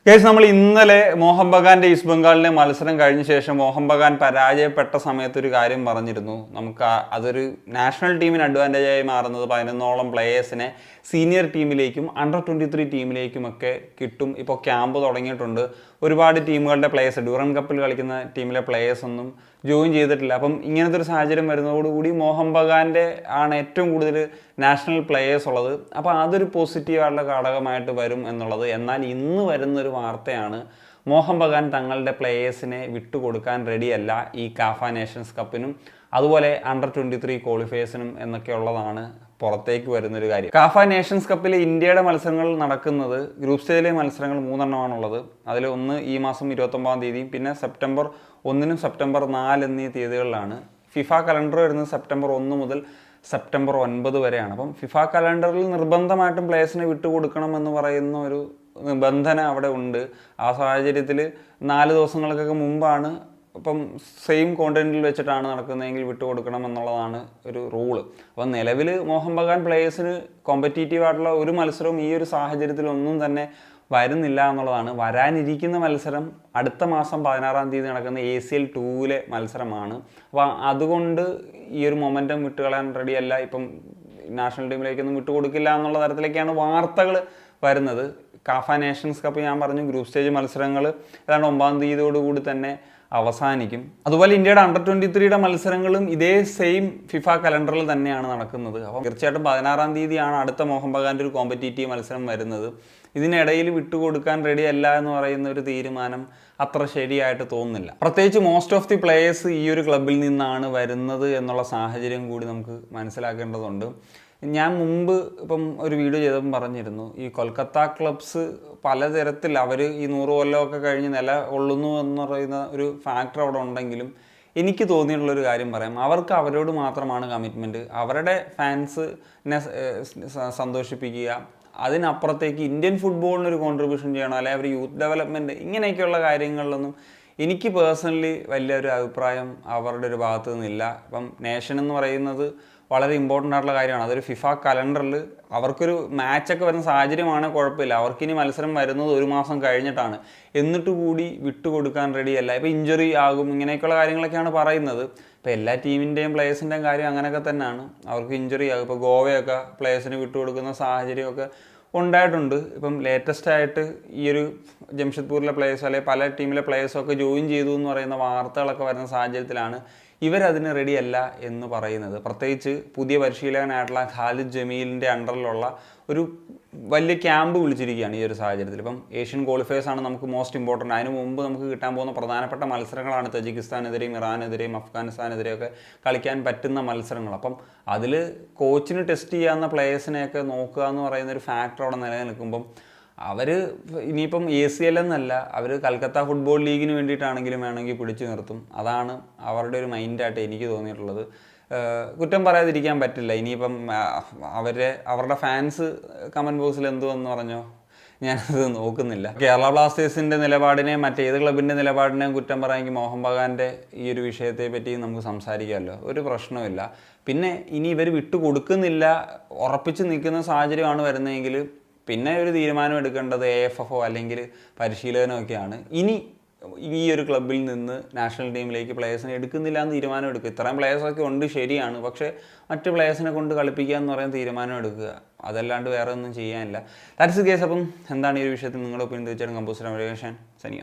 Case നമ്മൾ ഇന്നലെ Mohan ബഗാന്റെ east ബംഗാളിലെ മത്സരം കഴിഞ്ഞ ശേഷം മോഹൻ ബഗാൻ പരാജയപ്പെട്ട സമയത്ത് ഒരു കാര്യം പറഞ്ഞിരുന്നു. നമുക്ക് അതൊരു നാഷണൽ ടീമിന് അഡ്വാൻറ്റേജ് ആയി മാറുന്നത് 11ഓളം പ്ലേയേഴ്സിനെ സീനിയർ ടീമിലേക്കും അണ്ടർ 23 ടീമിലേക്കുമൊക്കെ കിട്ടും. ഇപ്പോൾ ക്യാമ്പ് തുടങ്ങിയിട്ടുണ്ട്. ഒരുപാട് ടീമുകളുടെ പ്ലേയേഴ്സ് ഡ്യൂറൻ കപ്പിൽ കളിക്കുന്ന ടീമിലെ പ്ലേയേഴ്സ് ഒന്നും ജോയിൻ ചെയ്തിട്ടില്ല. അപ്പം ഇങ്ങനത്തെ ഒരു സാഹചര്യം വരുന്നതോടുകൂടി മോഹൻ ബഗാന്റെ ആണ് ഏറ്റവും കൂടുതൽ നാഷണൽ പ്ലേയേഴ്സ് ഉള്ളത്. അപ്പോൾ അതൊരു പോസിറ്റീവായിട്ടുള്ള ഘടകമായിട്ട് വരും എന്നുള്ളത്. എന്നാൽ ഇന്ന് വരുന്നൊരു വാർത്തയാണ് മോഹൻ ബഗാൻ തങ്ങളുടെ പ്ലേയേഴ്സിനെ വിട്ടുകൊടുക്കാൻ റെഡിയല്ല ഈ കാഫ നേഷൻസ് കപ്പിനും അതുപോലെ അണ്ടർ 23 ക്വാളിഫയേഴ്സിനും എന്നൊക്കെ ഉള്ളതാണ് പുറത്തേക്ക് വരുന്നൊരു കാര്യം. കാഫ നേഷൻസ് കപ്പിൽ ഇന്ത്യയുടെ മത്സരങ്ങൾ നടക്കുന്നത് ഗ്രൂപ്പ് സ്റ്റേജിലെ മത്സരങ്ങൾ 3 അതിൽ ഒന്ന് ഈ മാസം 29-ാം തീയതിയും പിന്നെ സെപ്റ്റംബർ 1 സെപ്റ്റംബർ 4 എന്നീ തീയതികളിലാണ്. ഫിഫ കലണ്ടർ വരുന്നത് സെപ്റ്റംബർ 1 മുതൽ സെപ്റ്റംബർ 9 വരെയാണ്. അപ്പം ഫിഫ കലണ്ടറിൽ നിർബന്ധമായിട്ടും പ്ലേയേഴ്സിനെ വിട്ടുകൊടുക്കണം എന്ന് പറയുന്ന ഒരു നിബന്ധന അവിടെ ഉണ്ട്. ആ സാഹചര്യത്തിൽ 4 ദിവസങ്ങൾക്കൊക്കെ മുമ്പാണ് ഇപ്പം സെയിം കോണ്ടിനെൻറ്റിൽ വെച്ചിട്ടാണ് നടക്കുന്നതെങ്കിൽ വിട്ടുകൊടുക്കണം എന്നുള്ളതാണ് ഒരു റൂള്. അപ്പം നിലവിൽ മോഹൻ ബഗാൻ പ്ലേയേഴ്സിന് കോമ്പറ്റീറ്റീവായിട്ടുള്ള ഒരു മത്സരവും ഈ ഒരു സാഹചര്യത്തിലൊന്നും തന്നെ വരുന്നില്ല എന്നുള്ളതാണ്. വരാനിരിക്കുന്ന മത്സരം അടുത്ത മാസം 16-ാം തീയതി നടക്കുന്ന ACL 2 മത്സരമാണ്. അപ്പോൾ അതുകൊണ്ട് ഈ ഒരു മൊമെൻറ്റം വിട്ടുകളയാൻ റെഡിയല്ല, ഇപ്പം നാഷണൽ ടീമിലേക്കൊന്നും വിട്ടുകൊടുക്കില്ല എന്നുള്ള തരത്തിലേക്കാണ് വാർത്തകൾ വരുന്നത്. കാഫ നേഷൻസ് കപ്പ് ഞാൻ പറഞ്ഞു ഗ്രൂപ്പ് സ്റ്റേജ് മത്സരങ്ങൾ ഏതാണ്ട് 9-ാം തീയതിയോടുകൂടി തന്നെ അവസാനിക്കും. അതുപോലെ ഇന്ത്യയുടെ അണ്ടർ 23 മത്സരങ്ങളും ഇതേ സെയിം ഫിഫ കലണ്ടറിൽ തന്നെയാണ് നടക്കുന്നത്. അപ്പം തീർച്ചയായിട്ടും 16-ാം തീയതിയാണ് അടുത്ത മോഹൻ ബഗാൻ്റെ ഒരു കോമ്പറ്റീറ്റീവ് മത്സരം വരുന്നത്. ഇതിനിടയിൽ വിട്ടുകൊടുക്കാൻ റെഡി അല്ല എന്ന് പറയുന്ന ഒരു തീരുമാനം അത്ര ശരിയായിട്ട് തോന്നുന്നില്ല. പ്രത്യേകിച്ച് മോസ്റ്റ് ഓഫ് ദി പ്ലേയേഴ്സ് ഈ ഒരു ക്ലബിൽ നിന്നാണ് വരുന്നത് എന്നുള്ള സാഹചര്യം കൂടി നമുക്ക് മനസ്സിലാക്കേണ്ടതുണ്ട്. ഞാൻ മുമ്പ് ഇപ്പം ഒരു വീഡിയോ ചെയ്തപ്പം പറഞ്ഞിരുന്നു, ഈ കൊൽക്കത്ത ക്ലബ്സ് പലതരത്തിൽ അവർ ഈ 100 കൊല്ലമൊക്കെ കഴിഞ്ഞ് നില കൊള്ളുന്നു എന്ന് പറയുന്ന ഒരു ഫാക്ടർ അവിടെ ഉണ്ടെങ്കിലും എനിക്ക് തോന്നിയിട്ടുള്ളൊരു കാര്യം പറയാം. അവർക്ക് അവരോട് മാത്രമാണ് കമ്മിറ്റ്മെൻറ്റ്. അവരുടെ ഫാൻസിനെ സന്തോഷിപ്പിക്കുക, അതിനപ്പുറത്തേക്ക് ഇന്ത്യൻ ഫുട്ബോളിനൊരു കോൺട്രിബ്യൂഷൻ ചെയ്യണം, അല്ലെങ്കിൽ അവർ യൂത്ത് ഡെവലപ്മെൻറ്റ് ഇങ്ങനെയൊക്കെയുള്ള കാര്യങ്ങളിലൊന്നും എനിക്ക് പേഴ്സണലി വലിയൊരു അഭിപ്രായം അവരുടെ ഒരു ഭാഗത്തു നിന്നില്ല. ഇപ്പം നേഷൻ എന്ന് പറയുന്നത് വളരെ ഇമ്പോർട്ടൻ്റ് ആയിട്ടുള്ള കാര്യമാണ്. അതൊരു ഫിഫ കലണ്ടറിൽ അവർക്കൊരു മാച്ചൊക്കെ വരുന്ന സാഹചര്യമാണ്, കുഴപ്പമില്ല. അവർക്കിനി മത്സരം വരുന്നത് 1 മാസം കഴിഞ്ഞിട്ടാണ്. എന്നിട്ട് കൂടി വിട്ടുകൊടുക്കാൻ റെഡിയല്ല. ഇപ്പോൾ ഇഞ്ചുറി ആകും ഇങ്ങനെയൊക്കെയുള്ള കാര്യങ്ങളൊക്കെയാണ് പറയുന്നത്. ഇപ്പോൾ എല്ലാ ടീമിൻ്റെയും പ്ലേയേഴ്സിൻ്റെയും കാര്യം അങ്ങനെയൊക്കെ തന്നെയാണ്. അവർക്ക് ഇഞ്ചുറി ആകും. ഇപ്പോൾ ഗോവയൊക്കെ പ്ലേയേഴ്സിന് വിട്ടുകൊടുക്കുന്ന സാഹചര്യമൊക്കെ ഉണ്ടായിട്ടുണ്ട്. ഇപ്പം ലേറ്റസ്റ്റ് ആയിട്ട് ഈ ഒരു ജംഷഡ്പൂരിലെ പ്ലേയേഴ്സ് അല്ലെങ്കിൽ പല ടീമിലെ പ്ലേയേഴ്സൊക്കെ ജോയിൻ ചെയ്തു എന്ന് പറയുന്ന വാർത്തകളൊക്കെ വരുന്ന സാഹചര്യത്തിലാണ് ഇവരതിന് റെഡിയല്ല എന്ന് പറയുന്നത്. പ്രത്യേകിച്ച് പുതിയ പരിശീലകനായിട്ടുള്ള ഖാലിദ് ജമീലിൻ്റെ അണ്ടറിലുള്ള ഒരു വലിയ ക്യാമ്പ് വിളിച്ചിരിക്കുകയാണ് ഈ ഒരു സാഹചര്യത്തിൽ. ഇപ്പം ഏഷ്യൻ ക്വാളിഫയേഴ്സ് ആണ് നമുക്ക് മോസ്റ്റ് ഇമ്പോർട്ടൻറ്റ്. അതിന് മുമ്പ് നമുക്ക് കിട്ടാൻ പോകുന്ന പ്രധാനപ്പെട്ട മത്സരങ്ങളാണ് തജിക്കിസ്ഥാനെതിരെയും ഇറാനെതിരെയും അഫ്ഗാനിസ്ഥാനെതിരെയൊക്കെ കളിക്കാൻ പറ്റുന്ന മത്സരങ്ങൾ. അപ്പം അതിൽ കോച്ചിന് ടെസ്റ്റ് ചെയ്യാവുന്ന പ്ലേയേഴ്സിനെയൊക്കെ നോക്കുക എന്ന് പറയുന്ന ഒരു ഫാക്ടർ അവിടെ നിലനിൽക്കുമ്പം അവർ ഇനിയിപ്പം ACL എന്നല്ല, അവർ കൽക്കത്ത ഫുട്ബോൾ ലീഗിന് വേണ്ടിയിട്ടാണെങ്കിലും വേണമെങ്കിൽ പിടിച്ചു നിർത്തും. അതാണ് അവരുടെ ഒരു മൈൻഡായിട്ട് എനിക്ക് തോന്നിയിട്ടുള്ളത്. കുറ്റം പറയാതിരിക്കാൻ പറ്റില്ല. ഇനിയിപ്പം അവരുടെ ഫാൻസ് കമൻറ്റ് ബോക്സിൽ എന്തുവെന്ന് പറഞ്ഞോ, ഞാനത് നോക്കുന്നില്ല. കേരള ബ്ലാസ്റ്റേഴ്സിൻ്റെ നിലപാടിനെയും മറ്റേത് ക്ലബിൻ്റെ നിലപാടിനെയും കുറ്റം പറയാമെങ്കിൽ മോഹൻ ബഗാൻ്റെ ഈ ഒരു വിഷയത്തെ പറ്റി നമുക്ക് സംസാരിക്കാമല്ലോ, ഒരു പ്രശ്നമില്ല. പിന്നെ ഇനി ഇവർ വിട്ടുകൊടുക്കുന്നില്ല, ഉറപ്പിച്ച് നിൽക്കുന്ന സാഹചര്യമാണ് വരുന്നതെങ്കിൽ പിന്നെ ഒരു തീരുമാനം എടുക്കേണ്ടത് AFFO അല്ലെങ്കിൽ പരിശീലകനോ ഒക്കെയാണ്. ഇനി ഈ ഒരു ക്ലബിൽ നിന്ന് നാഷണൽ ടീമിലേക്ക് പ്ലേയേഴ്സിനെ എടുക്കുന്നില്ല എന്ന് തീരുമാനം എടുക്കുക. ഇത്രയും പ്ലേയേഴ്സൊക്കെ ഉണ്ട് ശരിയാണ്, പക്ഷേ മറ്റ് പ്ലേയേഴ്സിനെ കൊണ്ട് കളിപ്പിക്കുക എന്ന് പറയുന്ന തീരുമാനം എടുക്കുക. അതല്ലാണ്ട് വേറെ ഒന്നും ചെയ്യാനില്ല. That's the case. അപ്പം എന്താണ് ഈ ഒരു വിഷയത്തിൽ നിങ്ങളുടെ ഒപ്പീനിയൻ തീർച്ചയായിട്ടും കമ്പോസ് സനിയ.